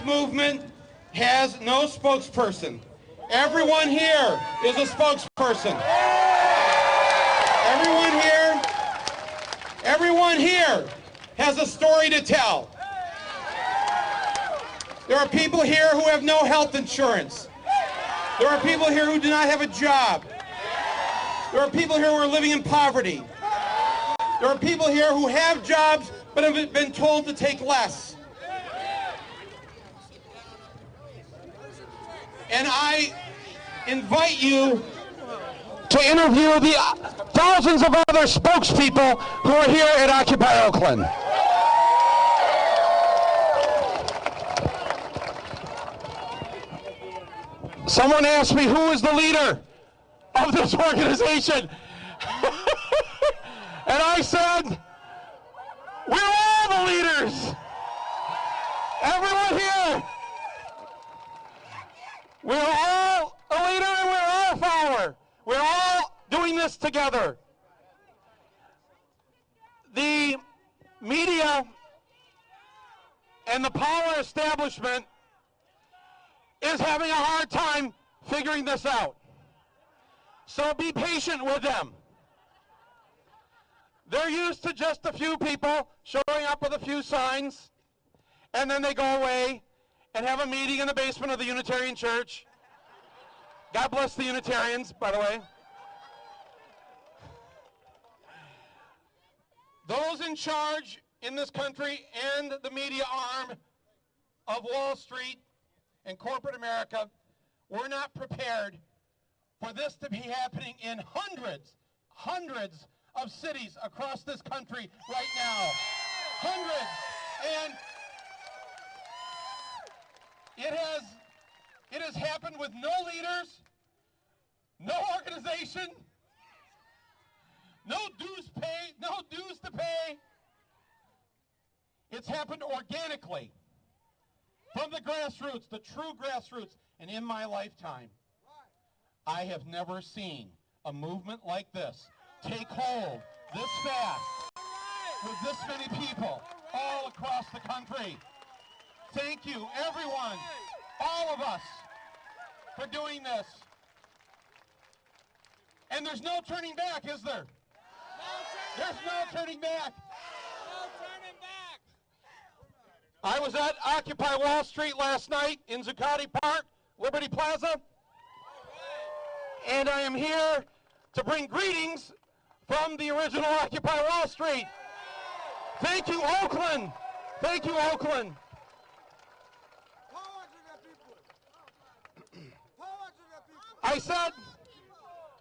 This movement has no spokesperson. Everyone here is a spokesperson. Everyone here has a story to tell. There are people here who have no health insurance. There are people here who do not have a job. There are people here who are living in poverty. There are people here who have jobs but have been told to take less. And I invite you to interview the thousands of other spokespeople who are here at Occupy Oakland. Someone asked me who is the leader of this organization. And I said, we're all the leaders. Everyone here. We're all a leader and we're all a follower. We're all doing this together. The media and the power establishment is having a hard time figuring this out. So be patient with them. They're used to just a few people showing up with a few signs, and then they go away and have a meeting in the basement of the Unitarian Church. God bless the Unitarians, by the way. Those in charge in this country and the media arm of Wall Street and corporate America were not prepared for this to be happening in hundreds of cities across this country right now. Hundreds. And it has happened with no leaders, no organization, no dues to pay. It's happened organically from the grassroots, the true grassroots. And in my lifetime, I have never seen a movement like this take hold this fast with this many people all across the country. Thank you, everyone, all of us, for doing this. And there's no turning back, is there? There's no turning back. I was at Occupy Wall Street last night in Zuccotti Park, Liberty Plaza, and I am here to bring greetings from the original Occupy Wall Street. Thank you, Oakland. Thank you, Oakland.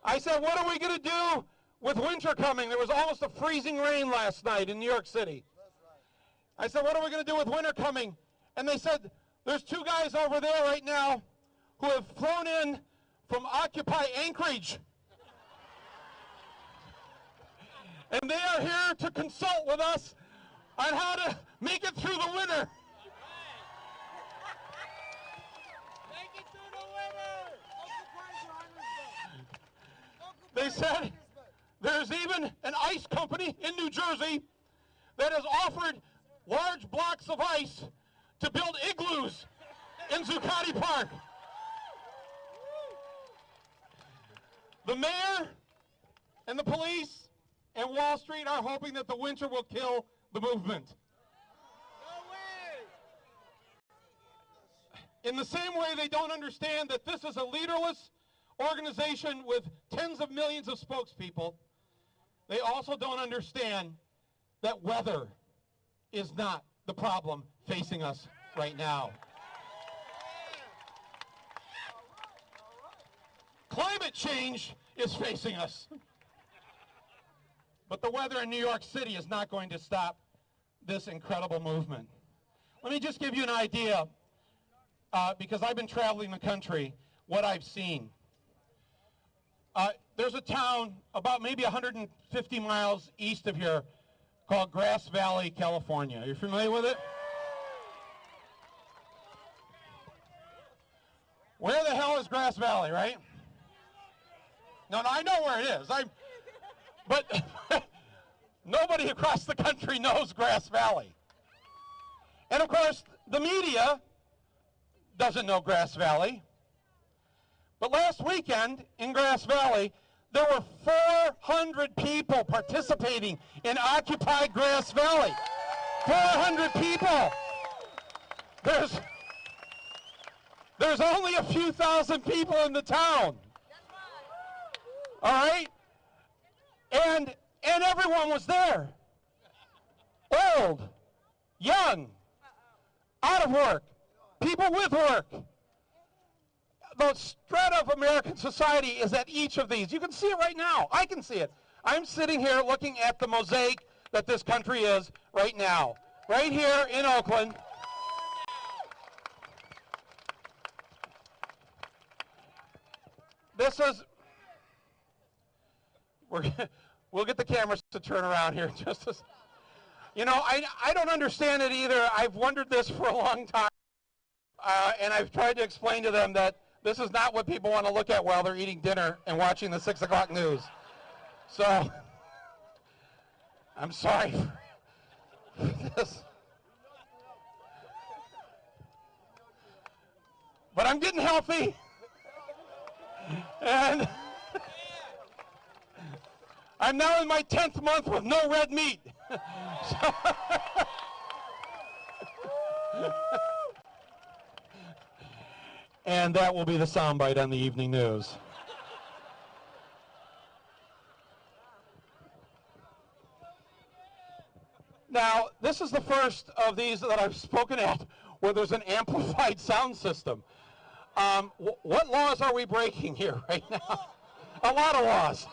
I said, what are we going to do with winter coming? There was almost a freezing rain last night in New York City. I said, what are we going to do with winter coming? And they said, there's two guys over there right now who have flown in from Occupy Anchorage. And they are here to consult with us on how to make it through the winter. They said there's even an ice company in New Jersey that has offered large blocks of ice to build igloos in Zuccotti Park. The mayor and the police and Wall Street are hoping that the winter will kill the movement. In the same way they don't understand that this is a leaderless organization with tens of millions of spokespeople, they also don't understand that weather is not the problem facing us right now. Climate change is facing us. But the weather in New York City is not going to stop this incredible movement. Let me just give you an idea, because I've been traveling the country, what I've seen. There's a town about maybe 150 miles east of here called Grass Valley, California. Are you familiar with it? Where the hell is Grass Valley, right? No, I know where it is. But nobody across the country knows Grass Valley. And of course, the media doesn't know Grass Valley. But last weekend in Grass Valley, there were 400 people participating in Occupy Grass Valley. 400 people. There's only a few thousand people in the town. All right? And everyone was there. Old, young, out of work, people with work. The strata of American society is at each of these. You can see it right now. I can see it. I'm sitting here looking at the mosaic that this country is right now. Right here in Oakland. This is, we'll get the cameras to turn around here just as, you know, I don't understand it either. I've wondered this for a long time, and I've tried to explain to them that this is not what people want to look at while they're eating dinner and watching the 6 o'clock news. So, I'm sorry for this. But I'm getting healthy. And I'm now in my 10th month with no red meat. And that will be the soundbite on the evening news. Now, this is the first of these that I've spoken at where there's an amplified sound system. What laws are we breaking here right now? A lot of laws.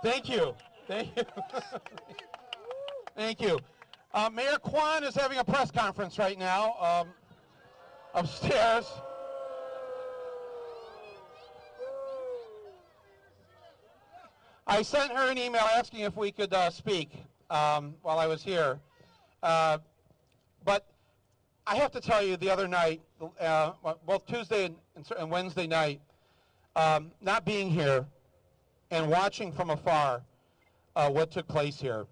Thank you. Thank you. Thank you. Mayor Kwan is having a press conference right now upstairs. I sent her an email asking if we could speak while I was here. But I have to tell you, the other night, both Tuesday and Wednesday night, not being here and watching from afar what took place here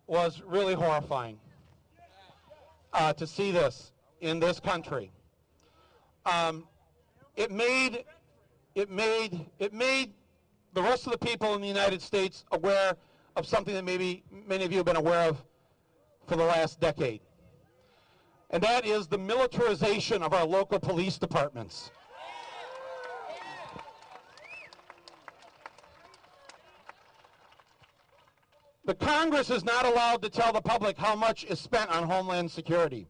was really horrifying to see this in this country. It made the rest of the people in the United States aware of something that maybe many of you have been aware of for the last decade. And that is the militarization of our local police departments. The Congress is not allowed to tell the public how much is spent on Homeland Security.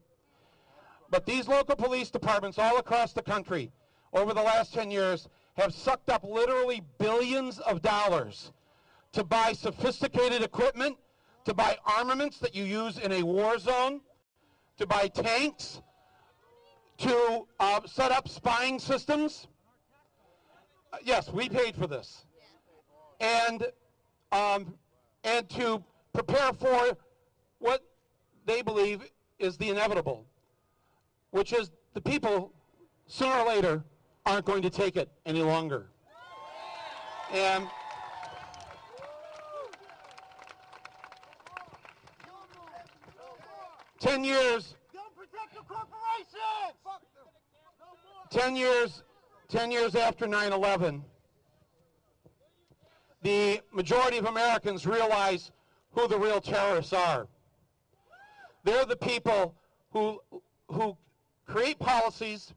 But these local police departments all across the country over the last 10 years have sucked up literally billions of dollars to buy sophisticated equipment, to buy armaments that you use in a war zone, to buy tanks, to set up spying systems. Yes, we paid for this. And to prepare for what they believe is the inevitable, which is the people, sooner or later, aren't going to take it any longer. And ten years after 9/11, the majority of Americans realize who the real terrorists are. They're the people who create policies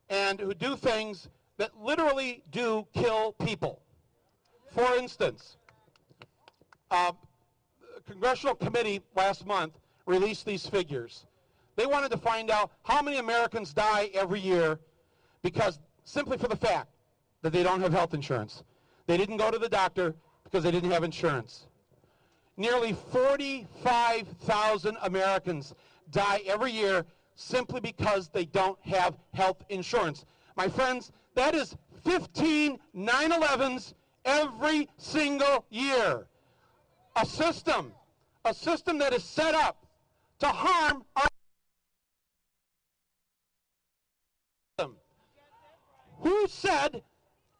and who do things that literally do kill people. For instance, a congressional committee last month released these figures. They wanted to find out how many Americans die every year because simply for the fact that they don't have health insurance. They didn't go to the doctor because they didn't have insurance. Nearly 45,000 Americans die every year simply because they don't have health insurance. My friends, that is 15 9/11s every single year. A system that is set up to harm our system. Who said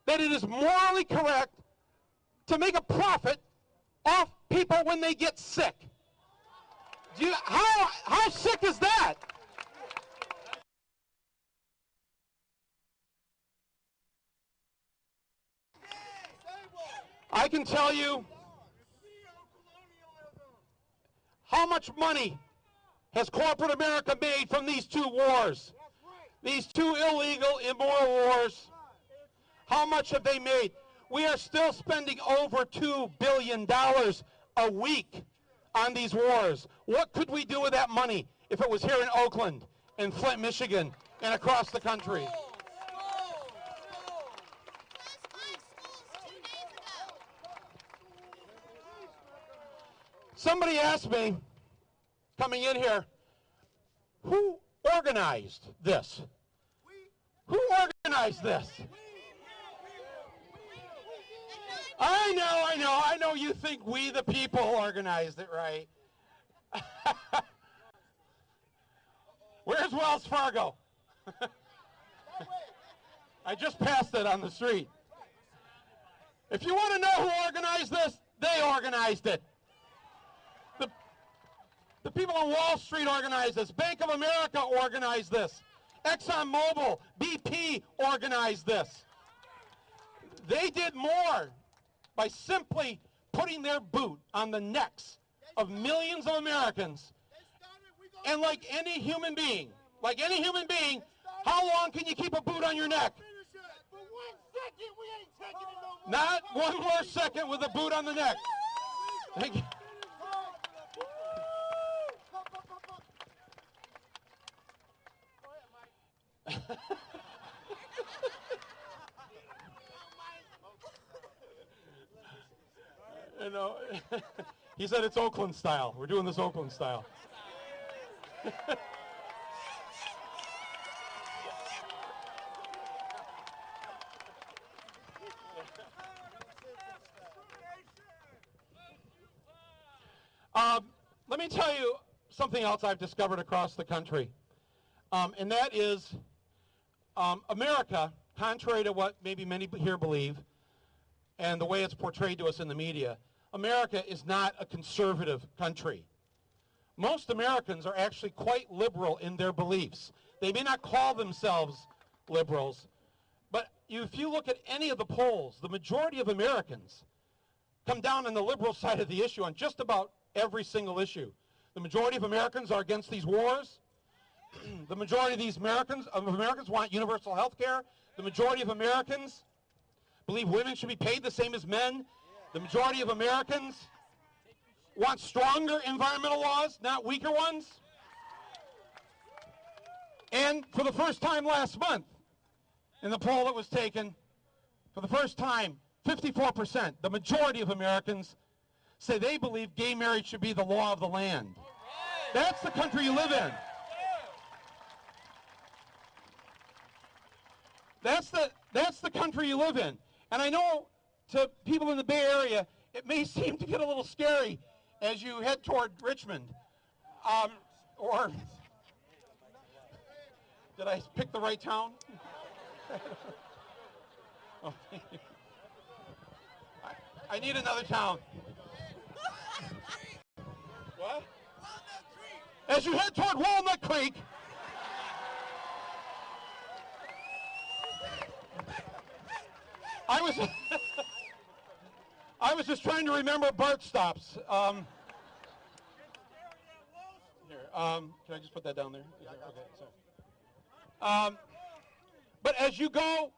that it is morally correct to make a profit off people when they get sick. How sick is that? I can tell you how much money has corporate America made from these two wars. These two illegal, immoral wars. How much have they made? We are still spending over $2 billion a week on these wars. What could we do with that money if it was here in Oakland, in Flint, Michigan, and across the country? Somebody asked me, coming in here, who organized this? Who organized this? I know you think we the people organized it, right? Where's Wells Fargo? I just passed it on the street. If you want to know who organized this, they organized it. The people on Wall Street organized this. Bank of America organized this. ExxonMobil, BP organized this. They did more by simply putting their boot on the necks of millions of Americans. And like any human being, how long can you keep a boot on your neck? Not one more second with a boot on the neck. Thank you. You know, he said it's Oakland style. We're doing this Oakland style. Let me tell you something else I've discovered across the country, and that is America, contrary to what maybe many here believe, and the way it's portrayed to us in the media, America is not a conservative country. Most Americans are actually quite liberal in their beliefs. They may not call themselves liberals, but if you look at any of the polls, the majority of Americans come down on the liberal side of the issue on just about every single issue. The majority of Americans are against these wars. The majority of these Americans want universal health care. The majority of Americans believe women should be paid the same as men. The majority of Americans want stronger environmental laws, not weaker ones. And for the first time last month, in the poll that was taken, for the first time, 54%, the majority of Americans say they believe gay marriage should be the law of the land. That's the country you live in. That's the country you live in. And I know to people in the Bay Area, it may seem to get a little scary as you head toward Richmond. Or did I pick the right town? Oh, I need another town. What? As you head toward Walnut Creek, I was just trying to remember BART stops. Here, can I just put that down there? Okay, sorry. But as you go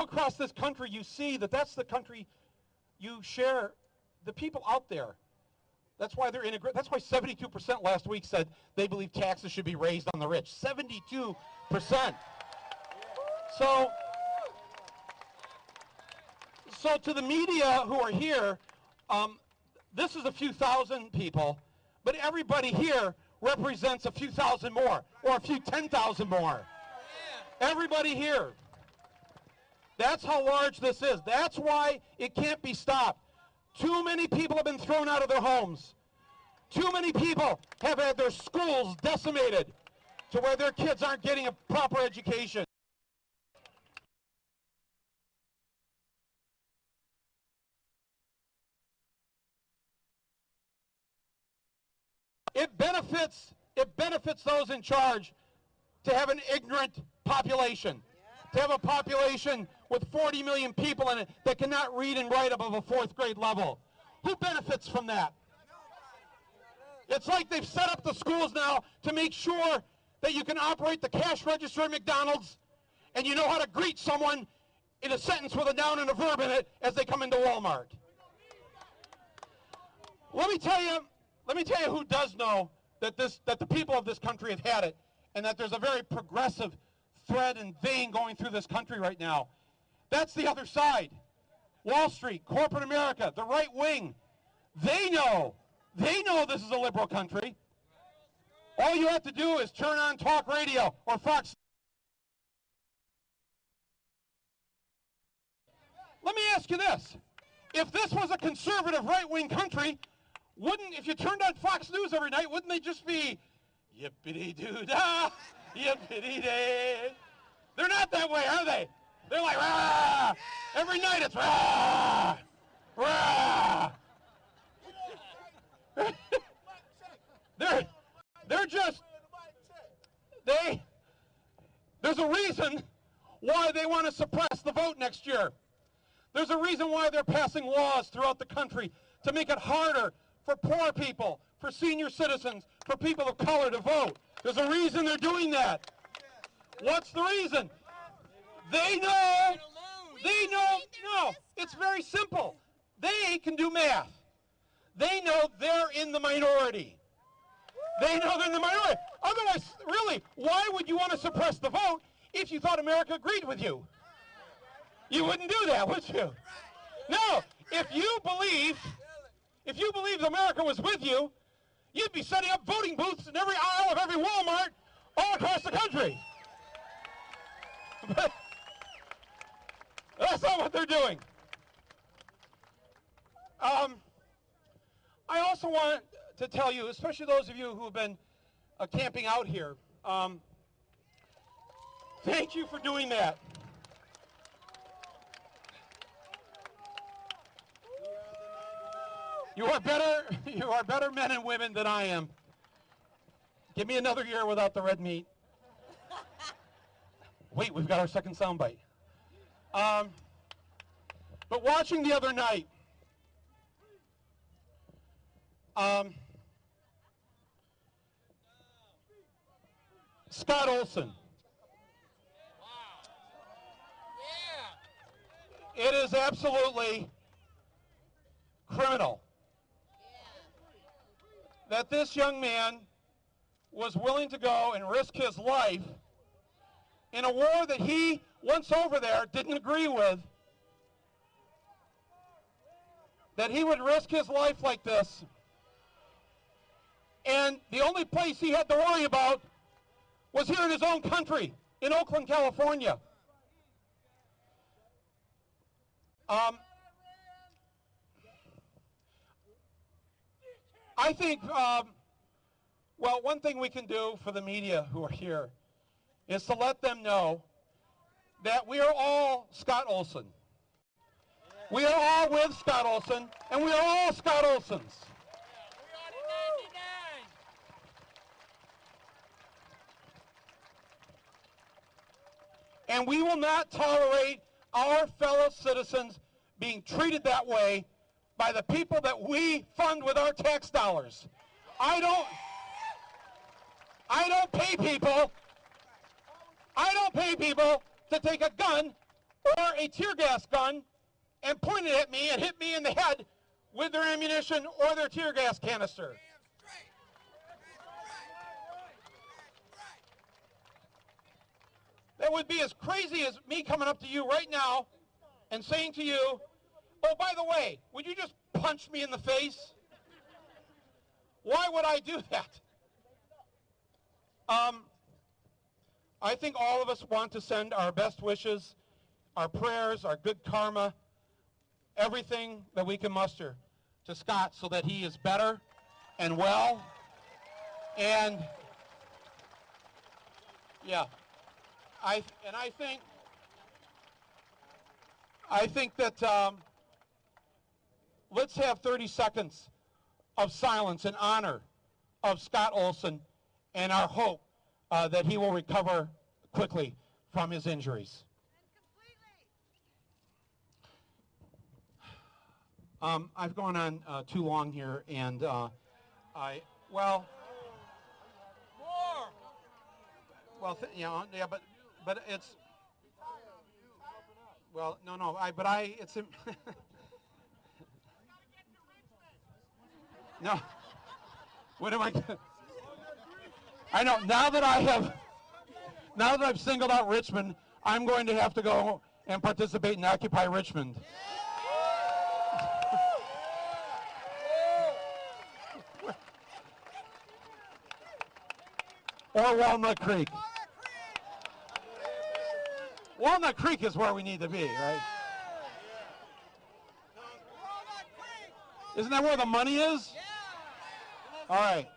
across this country, you see that that's the country you share. The people out there. That's why they're integrated. That's why 72% last week said they believe taxes should be raised on the rich. 72%. So to the media who are here, this is a few thousand people, but everybody here represents a few thousand more, or a few 10,000 more. Everybody here. That's how large this is. That's why it can't be stopped. Too many people have been thrown out of their homes. Too many people have had their schools decimated to where their kids aren't getting a proper education. It benefits those in charge to have an ignorant population, to have a population with 40 million people in it that cannot read and write above a 4th grade level. Who benefits from that? It's like they've set up the schools now to make sure that you can operate the cash register at McDonald's and you know how to greet someone in a sentence with a noun and a verb in it as they come into Walmart. Let me tell you who does know that the people of this country have had it, and that there's a very progressive thread and vein going through this country right now. That's the other side. Wall Street, corporate America, the right wing. They know this is a liberal country. All you have to do is turn on talk radio or Fox. Let me ask you this. If this was a conservative right-wing country, if you turned on Fox News every night, wouldn't they just be yippity-doo-dah, yippity-day? They're not that way, are they? They're like, rah! Every night it's rah! Rah! They're just, there's a reason why they want to suppress the vote next year. There's a reason why they're passing laws throughout the country to make it harder for poor people, for senior citizens, for people of color to vote. There's a reason they're doing that. What's the reason? They know, no, it's very simple. They can do math. They know they're in the minority. They know they're in the minority. Otherwise, really, why would you want to suppress the vote if you thought America agreed with you? You wouldn't do that, would you? No, if you believed America was with you, you'd be setting up voting booths in every aisle of every Walmart all across the country. But that's not what they're doing. I also want to tell you, especially those of you who have been camping out here, thank you for doing that. You are better men and women than I am. Give me another year without the red meat. Wait, we've got our second soundbite. But watching the other night, Scott Olsen. It is absolutely criminal that this young man was willing to go and risk his life in a war that he, once over there, didn't agree with. That he would risk his life like this. And the only place he had to worry about was here in his own country, in Oakland, California. I think, well, one thing we can do for the media who are here is to let them know that we are all Scott Olsen. We are all with Scott Olsen, and we are all Scott Olsens. And we will not tolerate our fellow citizens being treated that way by the people that we fund with our tax dollars. I don't pay people to take a gun or a tear gas gun and point it at me and hit me in the head with their ammunition or their tear gas canister. That would be as crazy as me coming up to you right now and saying to you, oh, by the way, would you just punch me in the face? Why would I do that? I think all of us want to send our best wishes, our prayers, our good karma, everything that we can muster to Scott so that he is better and well. And, yeah, I think that let's have 30 seconds of silence in honor of Scott Olsen and our hope that he will recover quickly from his injuries. I've gone on too long here, and well, yeah, but it's, well, no, it's, no, what am I know, now that I've singled out Richmond, I'm going to have to go and participate in Occupy Richmond. Or Walnut Creek. Walnut Creek is where we need to be, right? Isn't that where the money is? All right.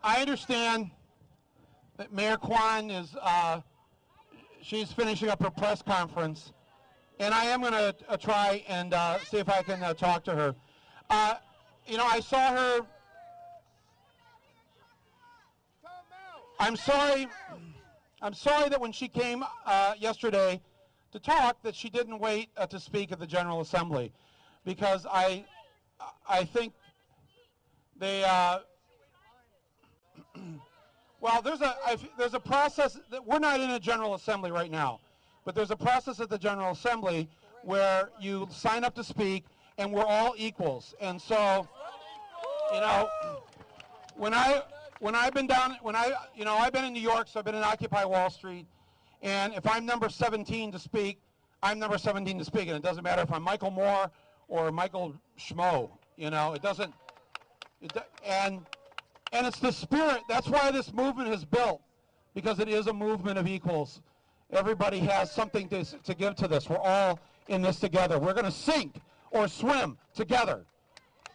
I understand that Mayor Kwan is, she's finishing up her press conference, and I am going to try and see if I can talk to her. You know, I saw her. I'm sorry that when she came yesterday to talk, that she didn't wait to speak at the General Assembly, because I think they. Well, there's a process that we're not in a General Assembly right now, but there's a process at the General Assembly where you sign up to speak, and we're all equals. And so, you know, I've been in New York, so I've been in Occupy Wall Street, and if I'm number 17 to speak, I'm number 17 to speak, and it doesn't matter if I'm Michael Moore or Michael Schmo. You know, it doesn't. And it's the spirit. That's why this movement is built, because it is a movement of equals. Everybody has something to give to this. We're all in this together. We're going to sink or swim together.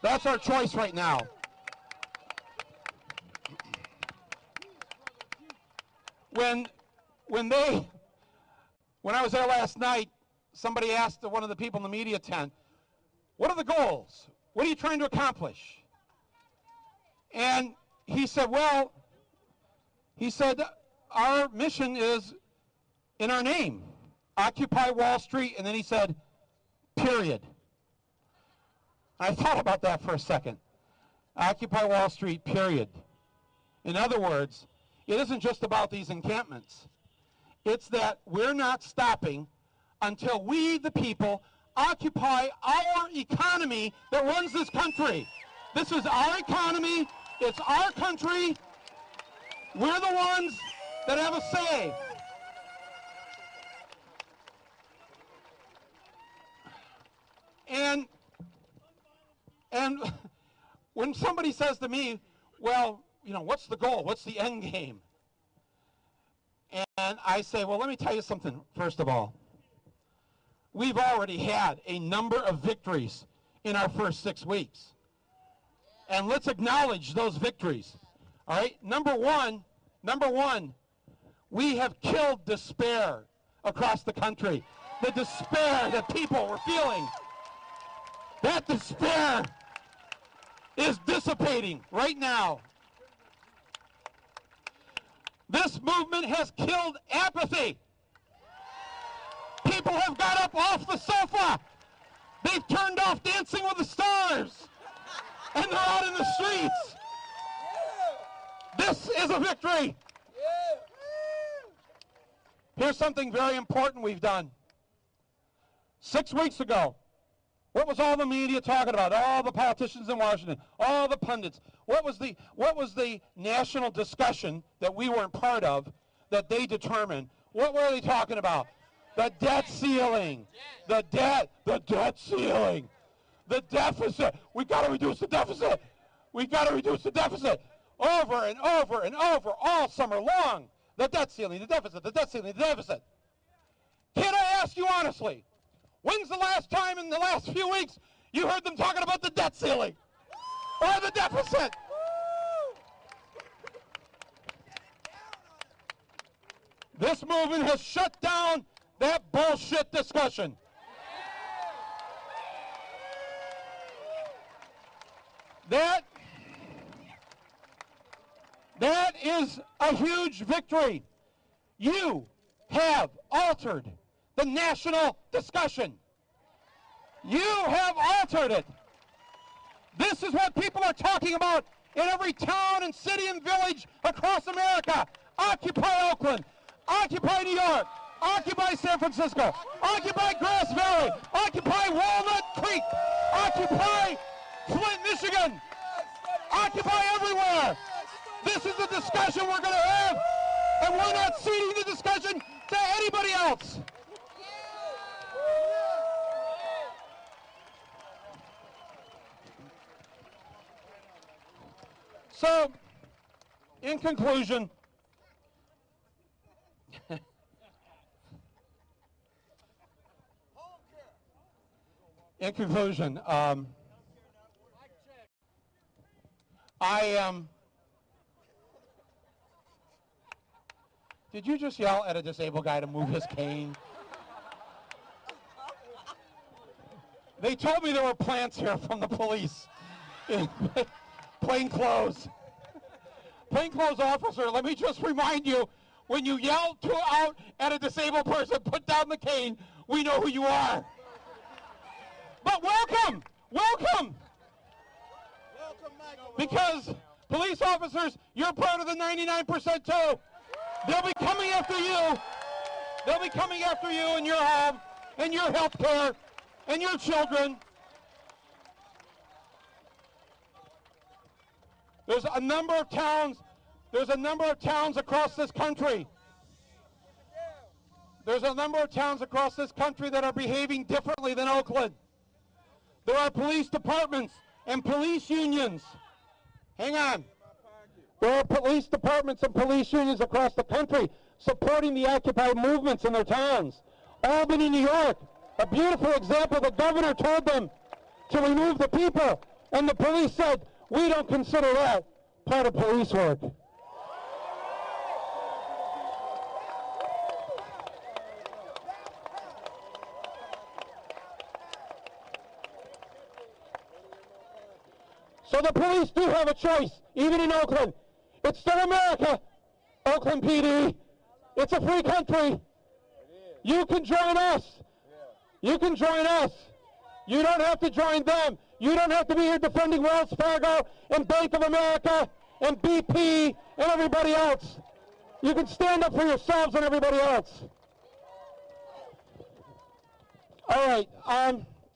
That's our choice right now. When I was there last night, somebody asked one of the people in the media tent, "What are the goals? What are you trying to accomplish?" And he said, our mission is in our name, Occupy Wall Street, and then he said, period. I thought about that for a second. Occupy Wall Street, period. In other words, it isn't just about these encampments. It's that we're not stopping until we, the people, occupy our economy that runs this country. This is our economy. It's our country. We're the ones that have a say. And when somebody says to me, well, you know, what's the goal? What's the end game? And I say, well, let me tell you something, first of all. We've already had a number of victories in our first 6 weeks. And let's acknowledge those victories. All right? Number one, we have killed despair across the country. The despair that people were feeling. That despair is dissipating right now. This movement has killed apathy. People have got up off the sofa. They've turned off Dancing with the Stars. And they're out in the streets. This is a victory. Here's something very important we've done. 6 weeks ago, what was all the media talking about? All the politicians in Washington, all the pundits. What was the national discussion that we weren't part of that they determined? What were they talking about? The debt ceiling. The debt ceiling. The deficit. We got to reduce the deficit. We got to reduce the deficit. Over and over and over all summer long. The debt ceiling, the deficit, the debt ceiling, the deficit. Can I ask you honestly, when's the last time in the last few weeks you heard them talking about the debt ceiling or the deficit? This movement has shut down that bullshit discussion. That is a huge victory. You have altered the national discussion. You have altered it. This is what people are talking about in every town and city and village across America. Occupy Oakland. Occupy New York. Occupy San Francisco. Occupy Grass Valley. Occupy Walnut Creek. Occupy Flint, Michigan. Occupy everywhere. This is the discussion we're going to have, and we're not ceding the discussion to anybody else. So, in conclusion, did you just yell at a disabled guy to move his cane? They told me there were plants here from the police. Plainclothes. Plainclothes officer, let me just remind you, when you yell out at a disabled person, put down the cane, we know who you are. But welcome, welcome. Because police officers, you're part of the 99% too. They'll be coming after you. They'll be coming after you and your home and your health care and your children. There's a number of towns across this country. There's a number of towns across this country that are behaving differently than Oakland. There are police departments and police unions. Hang on. There are police departments and police unions across the country supporting the Occupy movements in their towns. Albany, New York, a beautiful example. The governor told them to remove the people, and the police said, we don't consider that part of police work. So the police do have a choice, even in Oakland. It's still America, Oakland PD. It's a free country. You can join us. You can join us. You don't have to join them. You don't have to be here defending Wells Fargo and Bank of America and BP and everybody else. You can stand up for yourselves and everybody else. All right,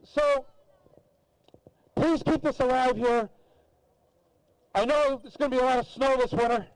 so please keep this alive here. I know there's going to be a lot of snow this winter.